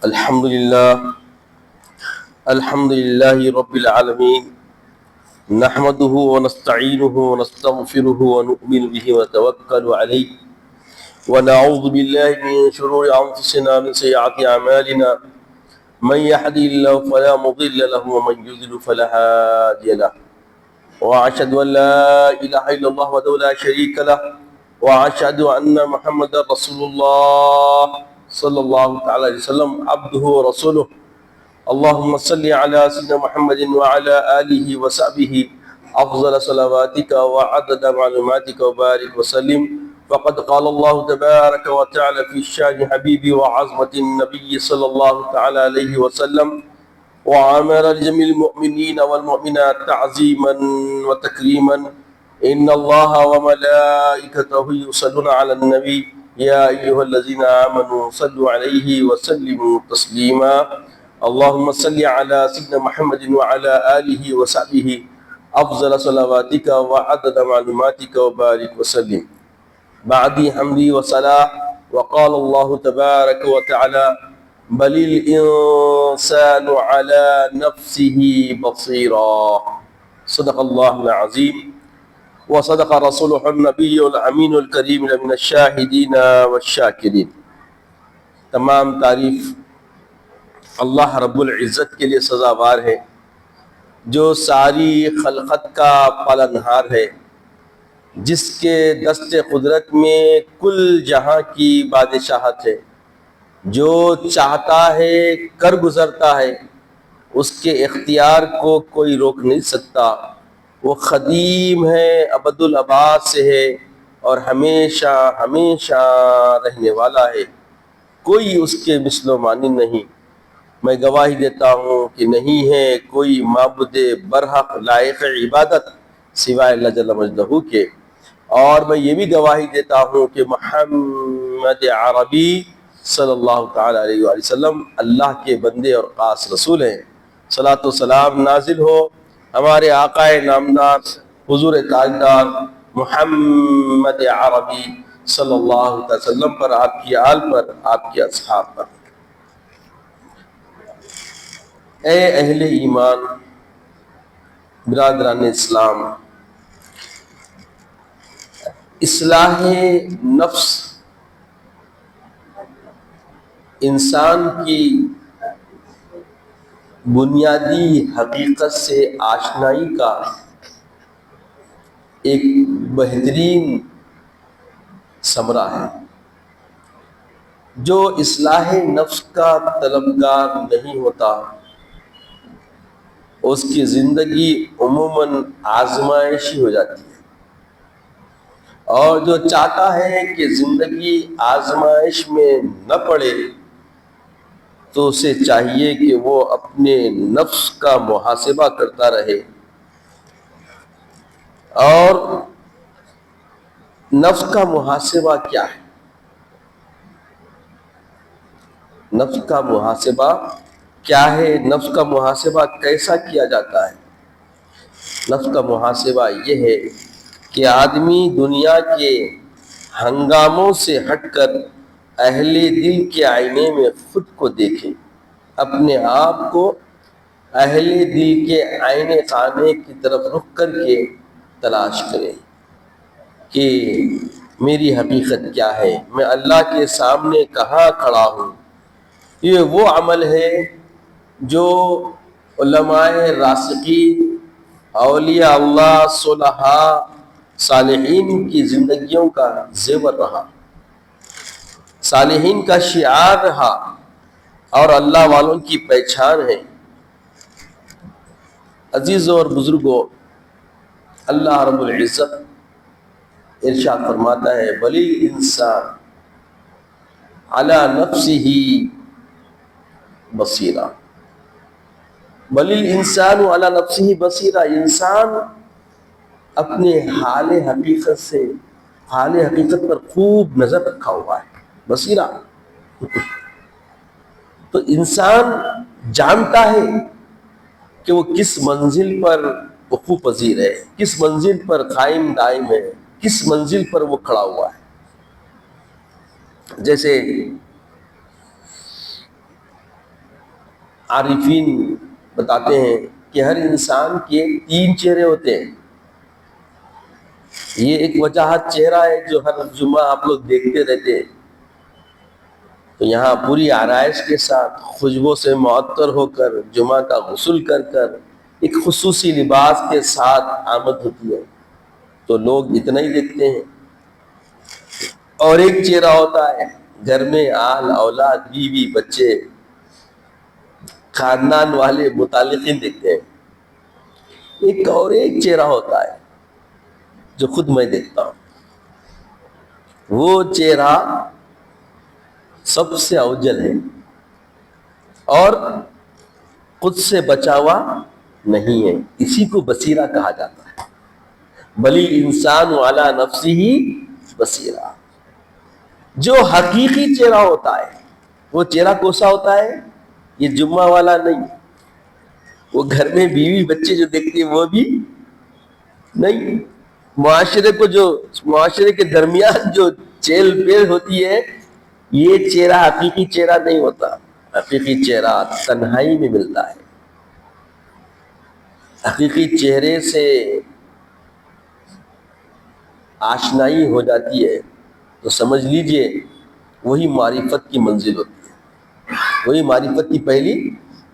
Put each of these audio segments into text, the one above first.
الحمد لله رب العالمين نحمده ونستعينه ونستغفره ونؤمن به ونتوكل عليه ونعوذ بالله من شرور أنفسنا ومن سيئات أعمالنا من يهده الله فلا مضل له ومن يضلل فلا هادي له وأشهد أن لا إله إلا الله وحده لا شريك له وأشهد أن محمدا رسول الله صلى الله تعالى عليه وسلم عبده ورسوله اللهم صل على سيدنا محمد وعلى آله وصحبه أفضل صلواتك وعدد معلوماتك وبارك وسلم فقد قال الله تبارك وتعالى في شان حبيبي وعظمة النبي صلى الله تعالى عليه وسلم وعامر لجميع المؤمنين والمؤمنات تعظيما وتكريما إن الله وملائكته يصلون على النبي يا أيها الذين آمنوا صلوا عليه وسلموا تسليما اللهم صل على سيدنا محمد وعلى آله وصحبه أفضل صلواتك وعدد معلوماتك وبارك وسلم بعدي حمدي وصلاة وقال الله تبارك وتعالى بل الإنسان على نفسه بصيرا صدق الله العظيم وصدق رسوله النبي الأمين الكريم من الشاهدين والشاكرين. تمام تعریف اللہ رب العزت کے لیے سزاوار ہے جو ساری خلقت کا پالنہار ہے، جس کے دست قدرت میں کل جہاں کی بادشاہت ہے، جو چاہتا ہے کر گزرتا ہے، اس کے اختیار کو کوئی روک نہیں سکتا. وہ قدیم ہے، ابد الآباد سے ہے اور ہمیشہ ہمیشہ رہنے والا ہے، کوئی اس کے مثل و مانند نہیں. میں گواہی دیتا ہوں کہ نہیں ہے کوئی معبود برحق لائق عبادت سوائے اللہ جل مجدہ کے، اور میں یہ بھی گواہی دیتا ہوں کہ محمد عربی صلی اللہ تعالی علیہ وآلہ وسلم اللہ کے بندے اور خاص رسول ہیں. صلاۃ و سلام نازل ہو ہمارے آقا نامدار حضور تاجدار محمد عربی صلی اللہ علیہ وسلم پر، آپ کی آل پر، آپ کے اصحاب پر. اے اہل ایمان، برادران اسلام، اصلاح نفس انسان کی بنیادی حقیقت سے آشنائی کا ایک بہترین ثمرہ ہے. جو اصلاح نفس کا طلبگار نہیں ہوتا اس کی زندگی عموماً آزمائشی ہو جاتی ہے، اور جو چاہتا ہے کہ زندگی آزمائش میں نہ پڑے تو اسے چاہیے کہ وہ اپنے نفس کا محاسبہ کرتا رہے. اور نفس کا محاسبہ کیا ہے؟ نفس کا محاسبہ کیا ہے؟ نفس کا محاسبہ کیسا کیا جاتا ہے؟ نفس کا محاسبہ یہ ہے کہ آدمی دنیا کے ہنگاموں سے ہٹ کر اہل دل کے آئینے میں خود کو دیکھے، اپنے آپ کو اہل دل کے آئینے خانے کی طرف رخ کر کے تلاش کرے کہ میری حقیقت کیا ہے، میں اللہ کے سامنے کہاں کھڑا ہوں. یہ وہ عمل ہے جو علماء راسخین، اولیاء اللہ، صلحاء، صالحین کی زندگیوں کا زیور رہا، صالحین کا شعار رہا اور اللہ والوں کی پہچان ہے. عزیزوں اور بزرگوں، اللہ رب العزت ارشاد فرماتا ہے بل الانسان علی نفسہ بصیرہ. بل الانسان علی نفسہ بصیرہ، انسان اپنے حال حقیقت سے، حال حقیقت پر خوب نظر رکھا ہوا ہے. بصیرہ تو انسان جانتا ہے کہ وہ کس منزل پر وقوع پذیر ہے، کس منزل پر قائم دائم ہے، کس منزل پر وہ کھڑا ہوا ہے. جیسے عارفین بتاتے ہیں کہ ہر انسان کے 3 چہرے ہوتے ہیں. یہ ایک وجاہت چہرہ ہے جو ہر جمعہ آپ لوگ دیکھتے رہتے ہیں. تو یہاں پوری آرائش کے ساتھ خوشبو سے معطر ہو کر جمعہ کا غسل کر کر ایک خصوصی لباس کے ساتھ آمد ہوتی ہے تو لوگ اتنا ہی دیکھتے ہیں. اور ایک چہرہ ہوتا ہے گھر میں آل اولاد بیوی بچے خاندان والے متعلقین دیکھتے ہیں. ایک چہرہ ہوتا ہے جو خود میں دیکھتا ہوں. وہ چہرہ سب سے اوجل ہے اور خود سے بچا ہوا نہیں ہے. اسی کو بصیرہ کہا جاتا ہے. بلی انسان علی نفسہ بصیرہ. جو حقیقی چہرہ ہوتا ہے وہ چہرہ کوسا ہوتا ہے؟ یہ جمعہ والا نہیں. وہ گھر میں بیوی بچے جو دیکھتے ہیں وہ بھی نہیں. معاشرے کے درمیان جو چیل پیل ہوتی ہے یہ چہرہ حقیقی چہرہ نہیں ہوتا. حقیقی چہرہ تنہائی میں ملتا ہے. حقیقی چہرے سے آشنائی ہو جاتی ہے تو سمجھ لیجئے وہی معرفت کی منزل ہوتی ہے. وہی معرفت کی پہلی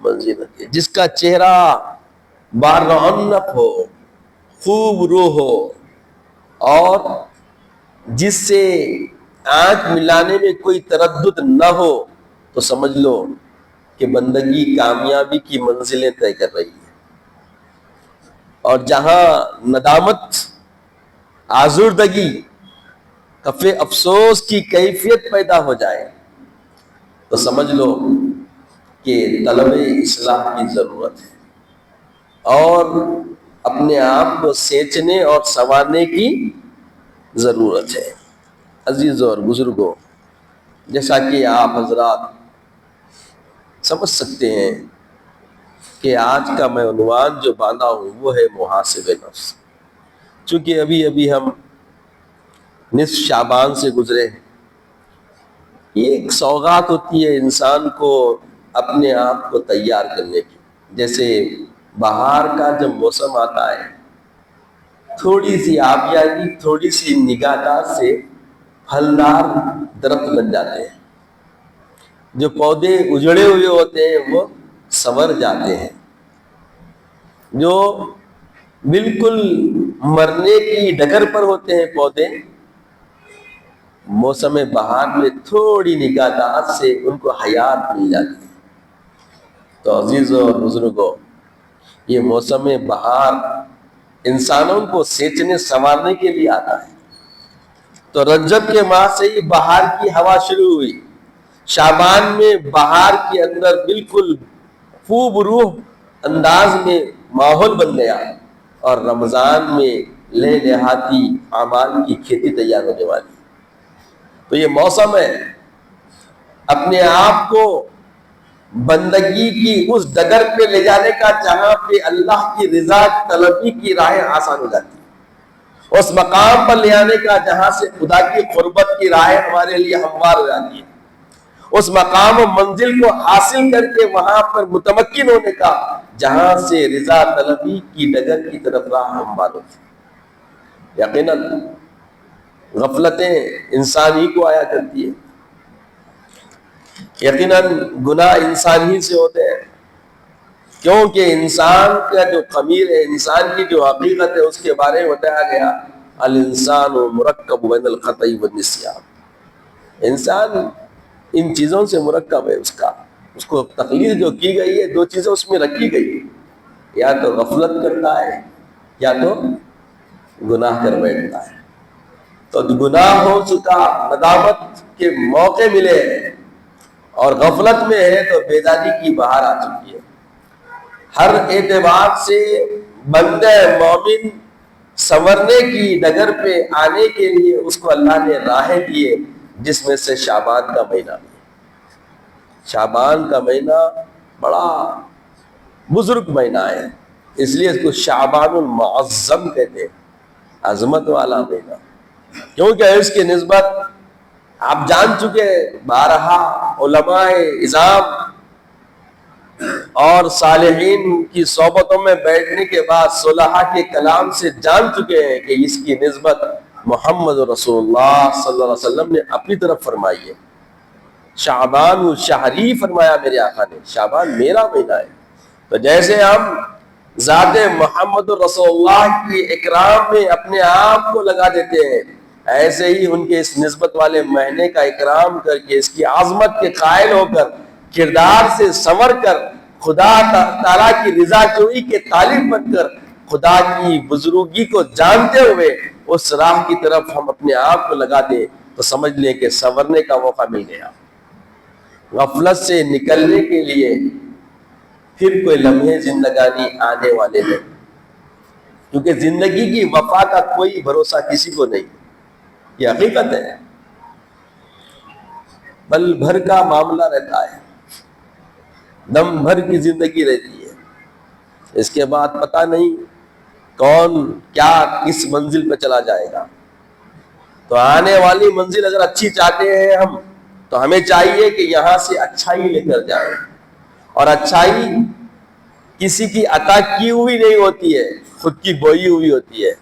منزل ہوتی ہے. جس کا چہرہ بارعنق ہو خوب روح ہو اور جس سے آنکھ ملانے میں کوئی تردد نہ ہو تو سمجھ لو کہ بندگی کامیابی کی منزلیں طے کر رہی ہے. اور جہاں ندامت آزردگی کف افسوس کی کیفیت پیدا ہو جائے تو سمجھ لو کہ طلب اصلاح کی ضرورت ہے اور اپنے آپ کو سینچنے اور سنوارنے کی ضرورت ہے. عزیزوں اور بزرگوں، جیسا کہ آپ حضرات سمجھ سکتے ہیں کہ آج کا میں عنوان جو باندھا ہوں وہ ہے محاسب نفس. چونکہ ابھی ہم نصف شعبان سے گزرے ہیں. یہ ایک سوغات ہوتی ہے انسان کو اپنے آپ کو تیار کرنے کی. جیسے بہار کا جب موسم آتا ہے تھوڑی سی آبیاری تھوڑی سی نگہداشت سے پھلدار درخت بن جاتے ہیں. جو پودے اجڑے ہوئے ہوتے ہیں وہ سنور جاتے ہیں. جو بالکل مرنے کی ڈگر پر ہوتے ہیں پودے موسم بہار میں تھوڑی نگہداشت سے ان کو حیات مل جاتی ہے. تو عزیزوں اور بزرگوں، یہ موسم بہار انسانوں کو سینچنے سنوارنے کے لیے آتا ہے. تو رجب کے ماہ سے ہی بہار کی ہوا شروع ہوئی. شعبان میں بہار کے اندر بالکل خوب روح انداز میں ماحول بن گیا اور رمضان میں لہلہاتی اعمال کی کھیتی تیار ہونے والی. تو یہ موسم ہے اپنے آپ کو بندگی کی اس ڈگر پہ لے جانے کا جہاں پہ اللہ کی رضا طلبی کی راہیں آسان ہو جاتی ہے. اس مقام پر لے آنے کا جہاں سے خدا کی قربت کی راہیں ہمارے لیے ہموار ہو جاتی ہے. اس مقام و منزل کو حاصل کر کے وہاں پر متمکن ہونے کا جہاں سے رضا طلبی کی ڈگر کی طرف راہ ہموار ہوتی ہے. یقیناً غفلتیں انسان ہی کو آیا کرتی ہے. یقیناً گناہ انسان ہی سے ہوتے ہیں کیونکہ انسان کا جو خمیر ہے انسان کی جو حقیقت ہے اس کے بارے میں بتایا گیا الانسان مرکب بین الخطأ والنسیان. انسان ان چیزوں سے مرکب ہے. اس کو تخلیق جو کی گئی ہے 2 چیزیں اس میں رکھی گئی ہے. یا تو غفلت کرتا ہے یا تو گناہ کر بیٹھتا ہے. تو گناہ ہو چکا ندامت کے موقع ملے اور غفلت میں ہے تو بیداری کی بہار آ چکی ہے. ہر اعتبار سے بندہ مومن سنورنے کی ڈگر پہ آنے کے لیے اس کو اللہ نے راہیں دیے جس میں سے شعبان کا مہینہ. شعبان کا مہینہ بڑا بزرگ مہینہ ہے اس لیے اس کو شعبان المعظم کہتے ہیں. عظمت والا مہینہ کیونکہ اس کی نسبت آپ جان چکے بارہا علماء اعظام اور صالحین کی صحبتوں میں بیٹھنے کے بعد صلحاء کے کلام سے جان چکے ہیں کہ اس کی نسبت محمد رسول اللہ صلی اللہ علیہ وسلم نے اپنی طرف فرمائی ہے۔ شعبان شہری فرمایا میرے آقا نے، شعبان میرا مہینہ ہے۔ تو جیسے ہم ذات محمد رسول اللہ کی اکرام میں اپنے آپ کو لگا دیتے ہیں، ایسے ہی ان کے اس نسبت والے مہینے کا اکرام کر کے، اس کی عظمت کے قائل ہو کر، کردار سے سنور کر، خدا تعالیٰ کی رضا جوئی کے طالب بن کر، خدا کی بزرگی کو جانتے ہوئے اس راہ کی طرف ہم اپنے آپ کو لگا دیں تو سمجھ لیں کہ سنورنے کا موقع مل گیا۔ غفلت سے نکلنے کے لیے پھر کوئی لمحے زندگانی آنے والے نہیں، کیونکہ زندگی کی وفا کا کوئی بھروسہ کسی کو نہیں، یہ حقیقت ہے۔ پل بھر کا معاملہ رہتا ہے، دم بھر کی زندگی رہتی ہے، اس کے بعد پتہ نہیں کون کیا کس منزل پہ چلا جائے گا۔ تو آنے والی منزل اگر اچھی چاہتے ہیں ہم، تو ہمیں چاہیے کہ یہاں سے اچھائی لے کر جائیں، اور اچھائی کسی کی عطا کی ہوئی نہیں ہوتی ہے، خود کی بوئی ہوئی ہوتی ہے۔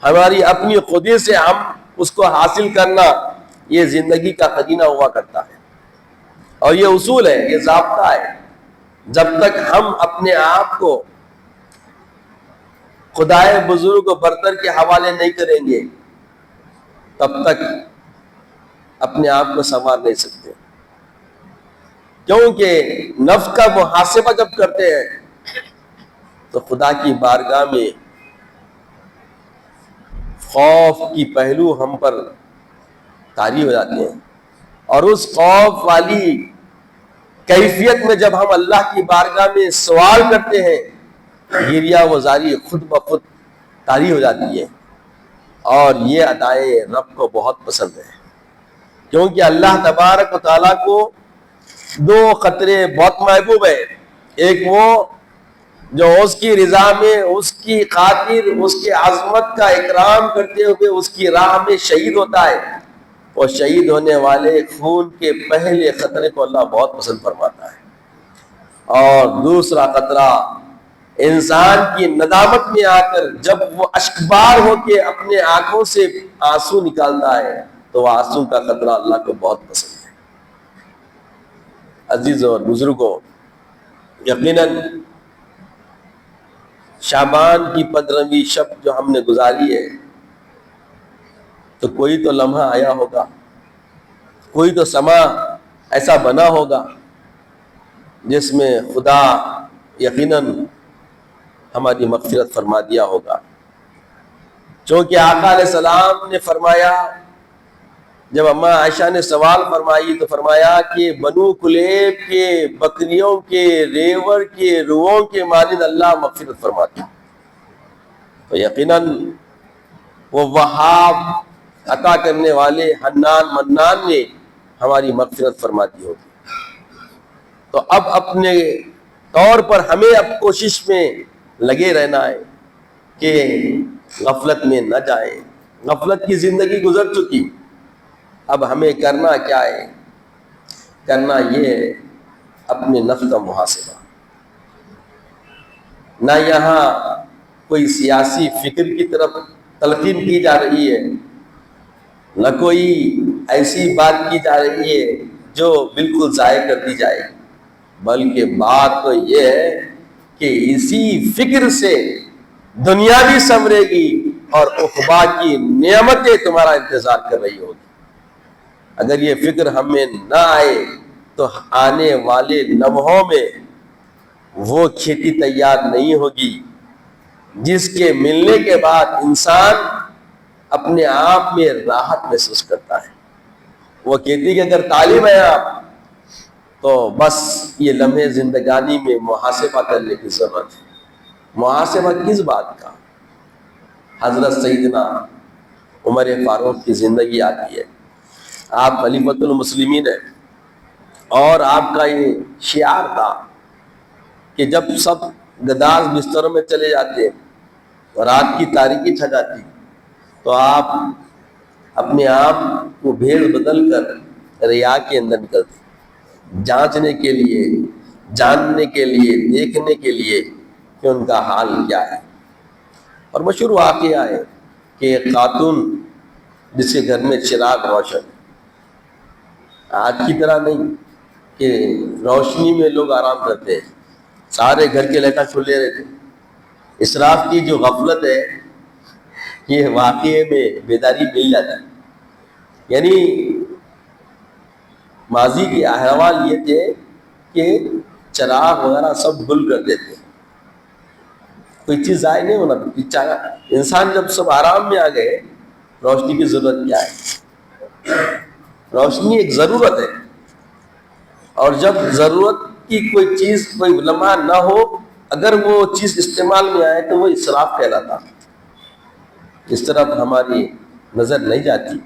ہماری اپنی خودی سے ہم اس کو حاصل کرنا، یہ زندگی کا خزینہ ہوا کرتا ہے، اور یہ اصول ہے، یہ ضابطہ ہے۔ جب تک ہم اپنے آپ کو خدائے بزرگ و برتر کے حوالے نہیں کریں گے، تب تک اپنے آپ کو سنوار نہیں سکتے، کیونکہ نفس کا محاسبہ جب کرتے ہیں تو خدا کی بارگاہ میں خوف کی پہلو ہم پر طاری ہو جاتے ہیں، اور اس خوف والی کیفیت میں جب ہم اللہ کی بارگاہ میں سوال کرتے ہیں، گریہ وزاری خود بخود طاری ہو جاتی ہے۔ اور یہ ادائے رب کو بہت پسند ہے، کیونکہ اللہ تبارک و تعالیٰ کو دو خطرے بہت محبوب ہے۔ ایک وہ جو اس کی رضا میں، اس کی خاطر، اس کی عظمت کا اکرام کرتے ہوئے اس کی راہ میں شہید ہوتا ہے، اور شہید ہونے والے خون کے پہلے خطرے کو اللہ بہت پسند فرماتا ہے۔ اور دوسرا خطرہ انسان کی ندامت میں آ کر جب وہ اشکبار ہو کے اپنے آنکھوں سے آنسو نکالتا ہے، تو وہ آنسو کا خطرہ اللہ کو بہت پسند ہے۔ عزیزوں اور بزرگوں، یقیناً شعبان کی 15ویں شب جو ہم نے گزاری ہے، تو کوئی تو لمحہ آیا ہوگا، کوئی تو سما ایسا بنا ہوگا جس میں خدا یقیناً ہماری مغفرت فرما دیا ہوگا۔ چونکہ آقا علیہ السلام نے فرمایا، جب اماں عائشہ نے سوال فرمائی تو فرمایا کہ بنو کلیب کے بکریوں کے ریوڑ کے روؤں کے مانند اللہ مغفرت فرماتا، تو یقیناً وہ وہاب عطا کرنے والے حنان منان نے ہماری مغفرت فرماتی ہوگی۔ تو اب اپنے طور پر ہمیں اب کوشش میں لگے رہنا ہے کہ غفلت میں نہ جائیں۔ غفلت کی زندگی گزر چکی، اب ہمیں کرنا کیا ہے؟ کرنا یہ ہے اپنے نفس کا محاسبہ۔ نہ یہاں کوئی سیاسی فکر کی طرف تلقین کی جا رہی ہے، نہ کوئی ایسی بات کی جا رہی ہے جو بالکل ضائع کر دی جائے، بلکہ بات تو یہ ہے کہ اسی فکر سے دنیا بھی سنورے گی اور عقبیٰ کی نعمتیں تمہارا انتظار کر رہی ہوگی۔ اگر یہ فکر ہمیں نہ آئے تو آنے والے لمحوں میں وہ کھیتی تیار نہیں ہوگی جس کے ملنے کے بعد انسان اپنے آپ میں راحت محسوس کرتا ہے۔ وہ کھیتی کے اگر طالب ہیں آپ، تو بس یہ لمحے زندگانی میں محاسبہ کرنے کی ضرورت ہے۔ محاسبہ کس بات کا؟ حضرت سیدنا عمر فاروق کی زندگی آتی ہے، آپ خلیفۃ المسلمین ہیں، اور آپ کا یہ شعار تھا کہ جب سب گداز بستروں میں چلے جاتے اور رات کی تاریکی چھا جاتی، تو آپ اپنے آپ کو بھیڑ بدل کر ریا کے اندر نکلتے، جانچنے کے لیے جاننے کے لیے، دیکھنے کے لیے کہ ان کا حال کیا ہے۔ اور مشہور واقعہ ہے کہ ایک خاتون جس کے گھر میں چراغ روشن، آج کی طرح نہیں کہ روشنی میں لوگ آرام کرتے ہیں، سارے گھر کے لائٹاں کھلے رہتے۔ اسراف کی جو غفلت ہے یہ واقعے میں بیداری مل جاتا ہے۔ یعنی ماضی کے احوال یہ تھے کہ چراغ وغیرہ سب گل کر دیتے، کوئی چیز ضائع نہیں ہونا۔ انسان جب سب آرام میں آ گئے، روشنی کی ضرورت کیا ہے؟ روشنی ایک ضرورت ہے، اور جب ضرورت کی کوئی چیز، کوئی لمحہ نہ ہو، اگر وہ چیز استعمال میں آئے تو وہ اسراف کہلاتا۔ اس طرف ہماری نظر نہیں جاتی،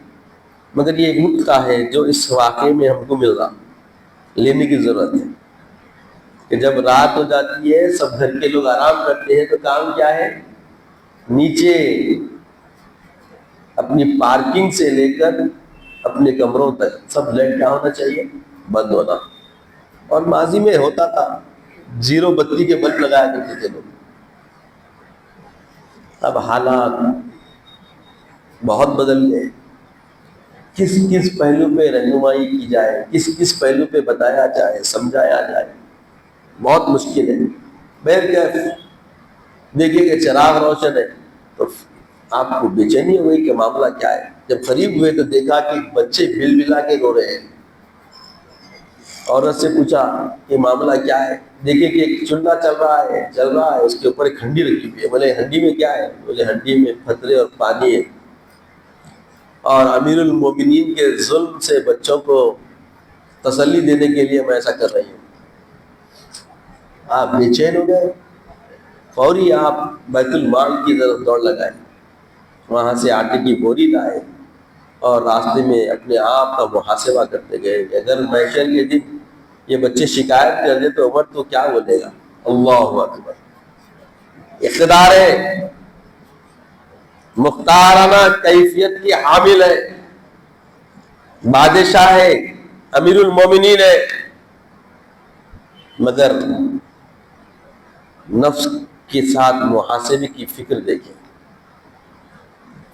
مگر یہ ایک نقطہ ہے جو اس واقعے میں ہم کو مل رہا، لینے کی ضرورت ہے کہ جب رات ہو جاتی ہے، سب گھر کے لوگ آرام کرتے ہیں، تو کام کیا ہے؟ نیچے اپنی پارکنگ سے لے کر اپنے کمروں تک سب لائٹ کیا ہونا چاہیے؟ بند ہونا۔ اور ماضی میں ہوتا تھا، 0 بتی کے بلب لگایا کرتے تھے لوگ۔ اب حالات بہت بدل گئے، کس کس پہلو پہ رہنمائی کی جائے، کس کس پہلو پہ بتایا جائے، سمجھایا جائے، بہت مشکل ہے۔ بہرکیف دیکھیے کہ چراغ روشن ہے تو آپ کو بے چینی ہو گئی کہ معاملہ کیا ہے۔ جب قریب ہوئے تو دیکھا کہ بچے بل بلا کے رو رہے ہیں۔ عورت سے پوچھا کہ معاملہ کیا ہے؟ دیکھیے کہ ایک چولہا چل رہا ہے، اس کے اوپر ایک ہنڈی رکھی ہوئی ہے۔ بولے ہنڈی میں کیا ہے؟ بولے ہنڈی میں پتھرے اور پانی ہے، اور امیر المومنین کے ظلم سے بچوں کو تسلی دینے کے لیے میں ایسا کر رہی ہوں۔ آپ بے چین ہو گئے، فوری آپ بیت المال کی طرف دوڑ لگائے، وہاں سے آٹے کی بوری لائے، اور راستے میں اپنے آپ کا محاسبہ کرتے گئے کہ اگر محشر کے دن یہ بچے شکایت کر دے تو عمر تو کیا بولے گا؟ اللہ اکبر! اقتدار ہے، مختارانہ کیفیت کی حامل ہے، بادشاہ ہے، امیر المومنین ہے، مگر نفس کے ساتھ محاسبے کی فکر دیکھیں۔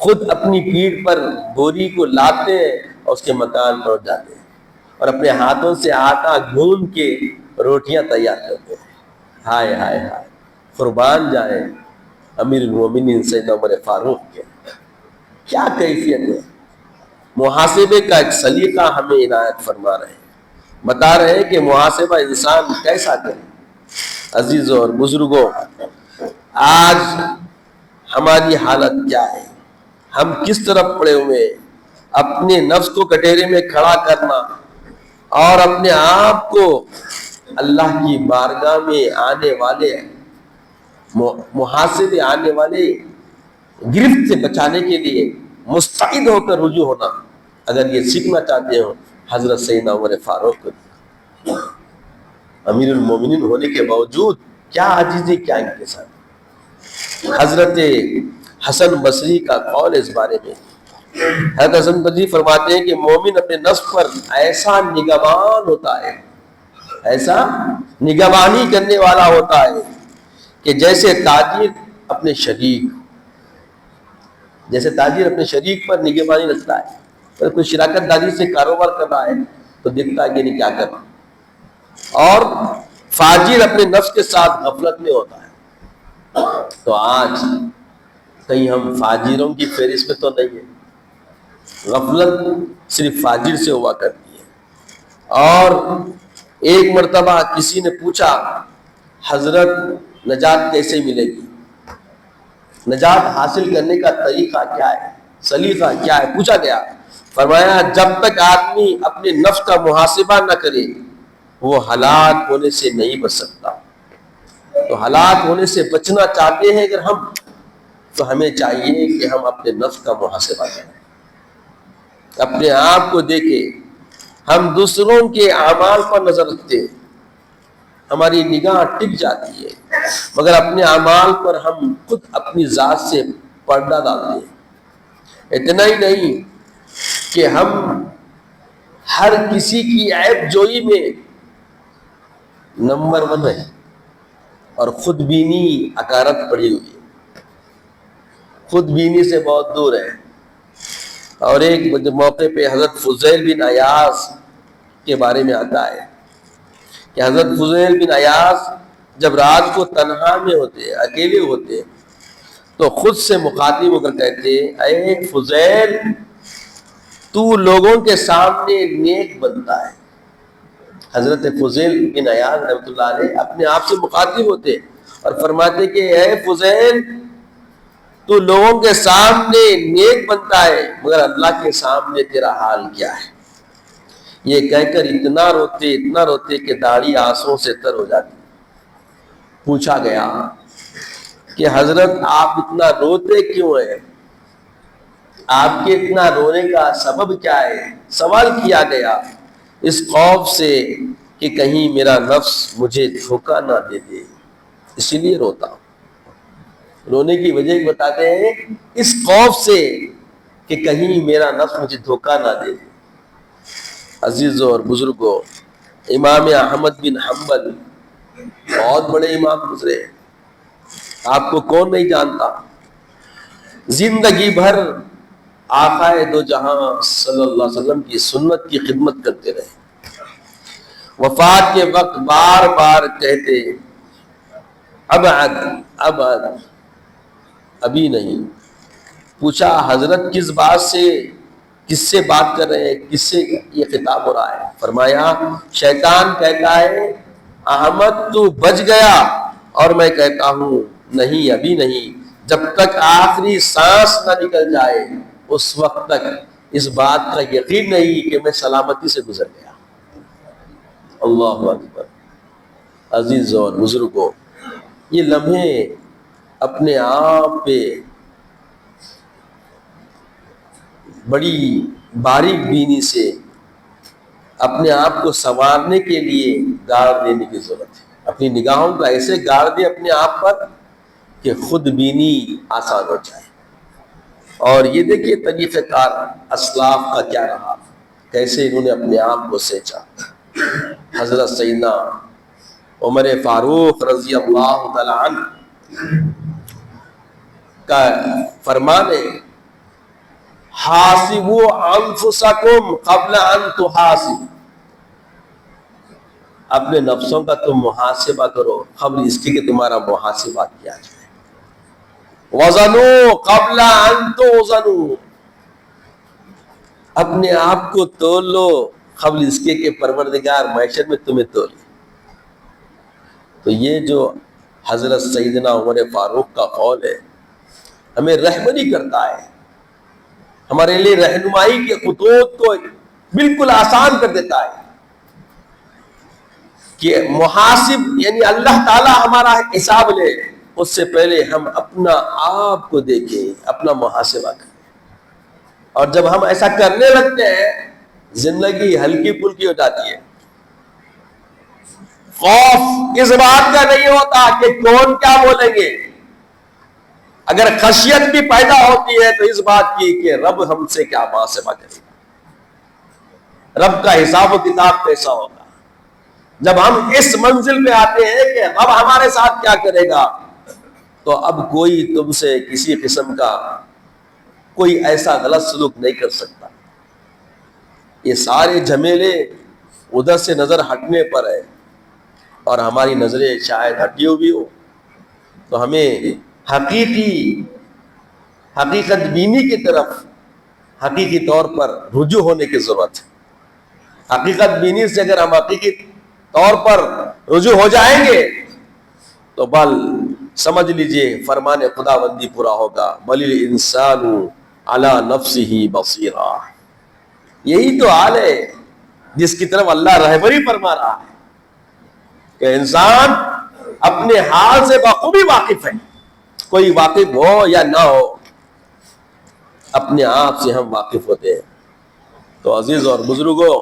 خود اپنی پیٹھ پر بوری کو لاتے ہیں اور اس کے مکان پہنچ جاتے ہیں، اور اپنے ہاتھوں سے آٹا گھون کے روٹیاں تیار کرتے ہیں۔ ہائے ہائے ہائے! قربان جائیں امیر المومنین سیدنا عمر فاروق کے، کیا کیفیت ہے! محاسبے کا ایک سلیقہ ہمیں عنایت فرما رہے ہیں، بتا رہے ہیں کہ محاسبہ انسان کیسا کرے۔ عزیزوں اور بزرگوں، آج ہماری حالت کیا ہے؟ ہم کس طرف پڑے ہوئے ہیں؟ اپنے نفس کو کٹہرے میں کھڑا کرنا اور اپنے آپ کو اللہ کی بارگاہ میں آنے والے محاسبے، آنے والے گرفت سے بچانے کے لیے مستعد ہو کر رجوع ہونا، اگر یہ سیکھنا چاہتے ہو حضرت سیدنا عمر فاروق کو، امیر المومنین ہونے کے باوجود کیا عاجزی، کیا انکسار۔ حضرت حسن بصری کا قول اس بارے میں، حضرت حسن بصری فرماتے ہیں کہ مومن اپنے نفس پر ایسا نگہبان ہوتا ہے، ایسا نگہبانی کرنے والا ہوتا ہے کہ جیسے تاجر اپنے شریک پر نگہبانی رکھتا ہے۔ اگر کوئی شراکت داری سے کاروبار کر رہا ہے تو دیکھتا ہے کہ نہیں کیا کر رہا، اور فاجر اپنے نفس کے ساتھ غفلت میں ہوتا ہے۔ تو آج کہیں ہم فاجروں کی فہرست میں تو نہیں ہے؟ غفلت صرف فاجر سے ہوا کرتی ہے۔ اور ایک مرتبہ کسی نے پوچھا، حضرت نجات کیسے ملے گی؟ نجات حاصل کرنے کا طریقہ کیا ہے، سلیقہ کیا ہے؟ پوچھا گیا، فرمایا جب تک آدمی اپنے نفس کا محاسبہ نہ کرے وہ ہلاک ہونے سے نہیں بچ سکتا۔ تو ہلاک ہونے سے بچنا چاہتے ہیں اگر ہم، تو ہمیں چاہیے کہ ہم اپنے نفس کا محاسبہ کریں، اپنے آپ کو دیکھیں۔ ہم دوسروں کے اعمال پر نظر رکھتے ہیں، ہماری نگاہ ٹک جاتی ہے، مگر اپنے اعمال پر ہم خود اپنی ذات سے پردہ ڈالتے ہیں۔ اتنا ہی نہیں کہ ہم ہر کسی کی عیب جوئی میں نمبر 1 ہے، اور خود بینی حقارت پڑی ہوئی ہے، خود بینی سے بہت دور ہے۔ اور ایک موقع پہ حضرت فضیل بن عیاض کے بارے میں آتا ہے کہ حضرت فضیل بن عیاض جب رات کو تنہا میں ہوتے، اکیلے ہوتے، تو خود سے مخاطب ہو کر کہتے، اے فضیل، تو لوگوں کے سامنے نیک بنتا ہے۔ حضرت فضیل بن عیاض رحمۃ اللہ علیہ اپنے آپ سے مخاطب ہوتے اور فرماتے کہ اے فضیل، تو لوگوں کے سامنے نیک بنتا ہے، مگر اللہ کے سامنے تیرا حال کیا ہے؟ یہ کہہ کر اتنا روتے کہ داڑھی آنسوں سے تر ہو جاتی۔ پوچھا گیا کہ حضرت آپ اتنا روتے کیوں ہیں؟ آپ کے اتنا رونے کا سبب کیا ہے؟ سوال کیا گیا، اس خوف سے کہ کہیں میرا نفس مجھے دھوکہ نہ دے دے، اسی لیے روتا ہوں۔ رونے کی وجہ بتاتے ہیں، اس خوف سے کہ کہیں میرا نفس مجھے دھوکہ نہ دے دے۔ عزیزوں اور بزرگوں، امام احمد بن حنبل بہت بڑے امام گزرے، آپ کو کون نہیں جانتا؟ زندگی بھر آقائے دو جہاں صلی اللہ علیہ وسلم کی سنت کی خدمت کرتے رہے، وفات کے وقت بار بار کہتے، ابعد ابھی نہیں۔ پوچھا حضرت کس سے بات کر رہے ہیں، کس سے یہ خطاب ہو رہا ہے؟ فرمایا شیطان کہتا ہے احمد تو بچ گیا، اور میں کہتا ہوں نہیں ابھی نہیں، جب تک آخری سانس نہ نکل جائے اس وقت تک اس بات کا یقین نہیں کہ میں سلامتی سے گزر گیا۔ اللہ اکبر۔ عزیزوں اور بزرگوں، یہ لمحے اپنے آپ پہ بڑی باریک بینی سے اپنے آپ کو سنوارنے کے لیے گاڑ دینے کی ضرورت ہے۔ اپنی نگاہوں کا ایسے گاڑ دے اپنے آپ پر کہ خود بینی آسان ہو جائے۔ اور یہ دیکھیے طریقہ کار اسلاف کا کیا رہا، کیسے انہوں نے اپنے آپ کو سینچا۔ حضرت سیدنا عمر فاروق رضی اللہ تعالی عنہ کا فرمان ہے، حاسبوا انفسکم قبل ان تحاسبوا، اپنے نفسوں کا تم محاسبہ کرو قبل اس کے کہ تمہارا محاسبہ کیا جائے۔ وزنوا قبل ان توزنوا، اپنے آپ کو تول لو قبل اس کے کہ پروردگار محشر میں تمہیں تولے۔ تو یہ جو حضرت سیدنا عمر فاروق کا قول ہے ہمیں رہبری کرتا ہے، ہمارے لیے رہنمائی کے خطوط کو بالکل آسان کر دیتا ہے کہ محاسب یعنی اللہ تعالی ہمارا حساب لے، اس سے پہلے ہم اپنا آپ کو دیکھیں، اپنا محاسبہ کریں۔ اور جب ہم ایسا کرنے لگتے ہیں زندگی ہلکی پھلکی ہو جاتی ہے۔ خوف اس بات کا نہیں ہوتا کہ کون کیا بولیں گے، اگر خشیت بھی پیدا ہوتی ہے تو اس بات کی کہ رب ہم سے کیا محاسبہ کرے گا، رب کا حساب و کتاب کیسا ہوگا۔ جب ہم اس منزل پہ آتے ہیں کہ رب ہمارے ساتھ کیا کرے گا، تو اب کوئی تم سے کسی قسم کا کوئی ایسا غلط سلوک نہیں کر سکتا۔ یہ سارے جھمیلے ادھر سے نظر ہٹنے پر ہے، اور ہماری نظریں شاید ہٹی ہوئی ہو، تو ہمیں حقیقت بینی کی طرف حقیقی طور پر رجوع ہونے کی ضرورت ہے۔ حقیقت بینی سے اگر ہم حقیقی طور پر رجوع ہو جائیں گے تو بل سمجھ لیجئے فرمان خداوندی پورا ہوگا، بل الانسان علی نفسہ بصیرہ۔ یہی تو حال ہے جس کی طرف اللہ رہبری فرما رہا ہے کہ انسان اپنے حال سے بخوبی واقف ہے، کوئی واقف ہو یا نہ ہو، اپنے آپ سے ہم واقف ہوتے ہیں۔ تو عزیز اور بزرگوں،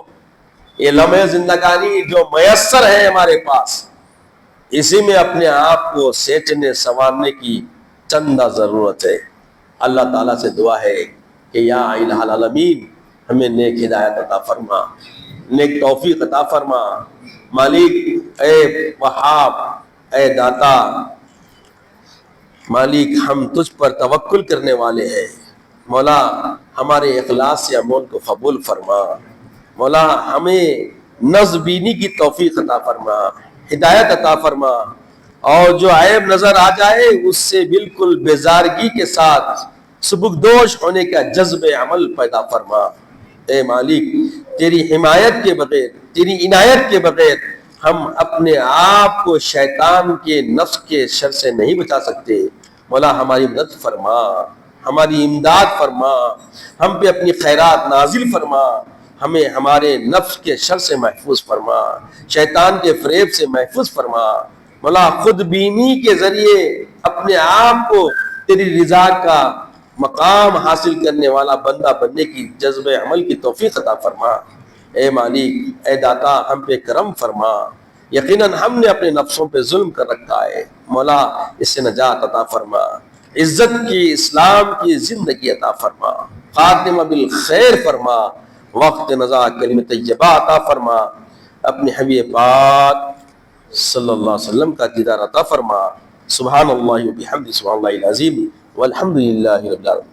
یہ لمحے زندگانی جو میسر ہے ہمارے پاس، اسی میں اپنے آپ کو سینچنے سنوارنے کی چندہ ضرورت ہے۔ اللہ تعالیٰ سے دعا ہے کہ یا الہ العالمین ہمیں نیک ہدایت عطا فرما۔ نیک توفیق عطا فرما۔ مالک اے وہاب، اے داتا، مالک ہم تجھ پر توکل کرنے والے ہیں، مولا ہمارے اخلاص سے عمل کو قبول فرما، مولا ہمیں نظر بینی کی توفیق عطا فرما، ہدایت عطا فرما، اور جو عیب نظر آ جائے اس سے بالکل بیزارگی کے ساتھ سبکدوش ہونے کا جذب عمل پیدا فرما۔ اے مالک تیری حمایت کے بغیر، تیری عنایت کے بغیر ہم اپنے آپ کو شیطان کے نفس کے شر سے نہیں بچا سکتے، مولا ہماری مدد فرما، ہماری امداد فرما، ہم پہ اپنی خیرات نازل فرما، ہمیں ہمارے نفس کے شر سے محفوظ فرما، شیطان کے فریب سے محفوظ فرما، مولا خود بینی کے ذریعے اپنے آپ کو تیری رضا کا مقام حاصل کرنے والا بندہ بننے کی جذب عمل کی توفیق عطا فرما۔ اے مالک اے داتا ہم پہ کرم فرما، یقیناً ہم نے اپنے نفسوں پہ ظلم کر رکھا ہے، مولا اس سے نجات عطا فرما، عزت کی اسلام کی زندگی عطا فرما، خاتمہ بالخیر فرما، وقت نزا کلمہ طیبہ عطا فرما، اپنے حبیب پاک صلی اللہ علیہ وسلم کا دیدار عطا فرما۔ سبحان اللہ و بحمدہ، سبحان اللہ العظیم، والحمد للہ رب العالمین۔